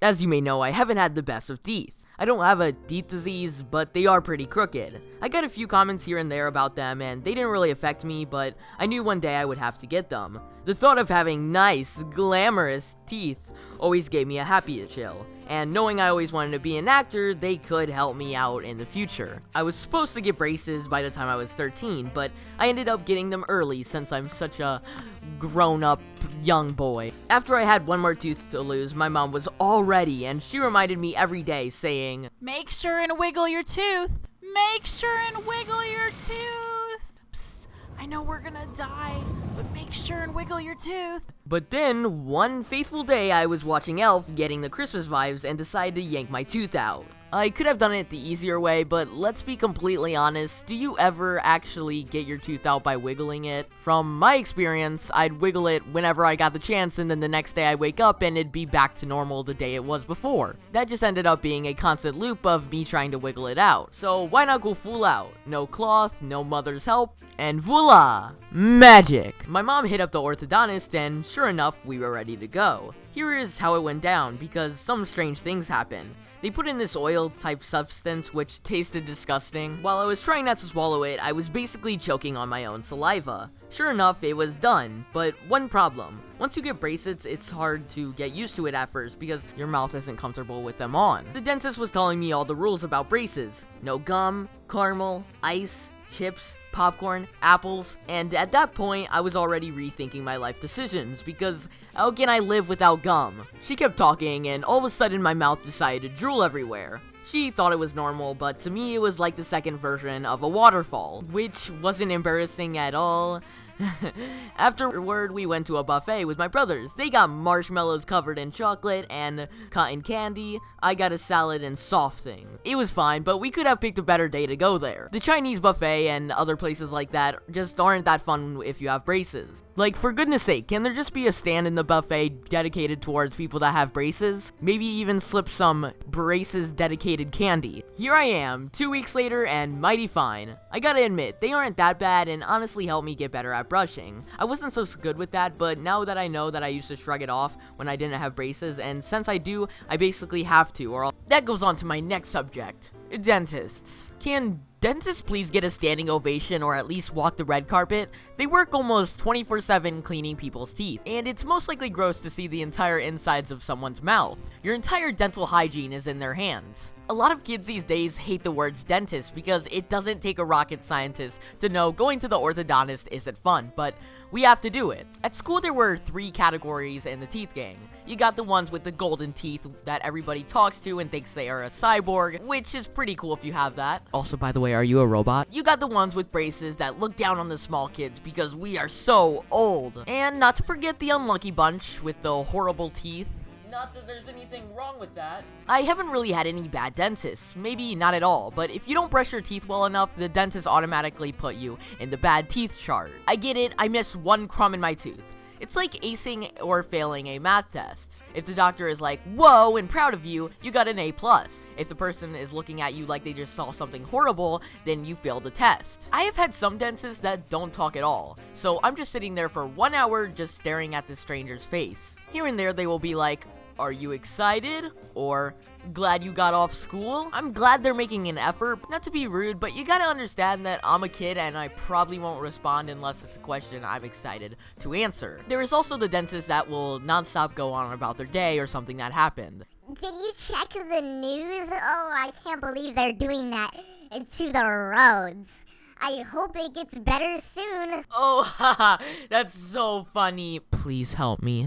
As you may know, I haven't had the best of teeth. I don't have a teeth disease, but they are pretty crooked. I got a few comments here and there about them, and they didn't really affect me, but I knew one day I would have to get them. The thought of having nice, glamorous teeth always gave me a happy chill, and knowing I always wanted to be an actor, they could help me out in the future. I was supposed to get braces by the time I was 13, but I ended up getting them early since I'm such a grown-up young boy. After I had one more tooth to lose, my mom was all ready, and she reminded me every day, saying, "Make sure and wiggle your tooth. Make sure and wiggle your tooth. Psst, I know we're gonna die, but make sure and wiggle your tooth." But then, one faithful day, I was watching Elf, getting the Christmas vibes, and decided to yank my tooth out. I could have done it the easier way, but let's be completely honest, do you ever actually get your tooth out by wiggling it? From my experience, I'd wiggle it whenever I got the chance, and then the next day I'd wake up and it'd be back to normal the day it was before. That just ended up being a constant loop of me trying to wiggle it out. So why not go full out? No cloth, no mother's help, and voila! Magic! My mom hit up the orthodontist, and sure enough, we were ready to go. Here is how it went down, because some strange things happened. They put in this oil-type substance which tasted disgusting. While I was trying not to swallow it, I was basically choking on my own saliva. Sure enough, it was done, but one problem. Once you get braces, it's hard to get used to it at first because your mouth isn't comfortable with them on. The dentist was telling me all the rules about braces. No gum, caramel, ice, chips, popcorn, apples, and at that point, I was already rethinking my life decisions because how can I live without gum? She kept talking, and all of a sudden my mouth decided to drool everywhere. She thought it was normal, but to me it was like the second version of a waterfall, which wasn't embarrassing at all. Afterward, we went to a buffet with my brothers. They got marshmallows covered in chocolate and cotton candy. I got a salad and soft thing. It was fine, but we could have picked a better day to go there. The Chinese buffet and other places like that just aren't that fun if you have braces. Like, for goodness sake, can there just be a stand in the buffet dedicated towards people that have braces? Maybe even slip some braces dedicated candy. Here I am, 2 weeks later, and mighty fine. I gotta admit, they aren't that bad and honestly helped me get better at brushing. I wasn't so good with that, but now that I know that I used to shrug it off when I didn't have braces, and since I do, I basically have to, or that goes on to my next subject. Dentists. Can dentists please get a standing ovation or at least walk the red carpet? They work almost 24/7 cleaning people's teeth, and it's most likely gross to see the entire insides of someone's mouth. Your entire dental hygiene is in their hands. A lot of kids these days hate the words dentist because it doesn't take a rocket scientist to know going to the orthodontist isn't fun, but we have to do it. At school, there were 3 categories in the teeth gang. You got the ones with the golden teeth that everybody talks to and thinks they are a cyborg, which is pretty cool if you have that. Also, by the way, are you a robot? You got the ones with braces that look down on the small kids because we are so old. And not to forget the unlucky bunch with the horrible teeth. Not that there's anything wrong with that. I haven't really had any bad dentists, maybe not at all, but if you don't brush your teeth well enough, the dentist automatically put you in the bad teeth chart. I get it, I missed one crumb in my tooth. It's like acing or failing a math test. If the doctor is like, whoa, and proud of you, you got an A+. If the person is looking at you like they just saw something horrible, then you failed the test. I have had some dentists that don't talk at all, so I'm just sitting there for 1 hour just staring at this stranger's face. Here and there they will be like, are you excited? Or, glad you got off school? I'm glad they're making an effort. Not to be rude, but you gotta understand that I'm a kid and I probably won't respond unless it's a question I'm excited to answer. There is also the dentist that will nonstop go on about their day or something that happened. Did you check the news? Oh, I can't believe they're doing that to the roads. I hope it gets better soon. Oh, haha, that's so funny. Please help me.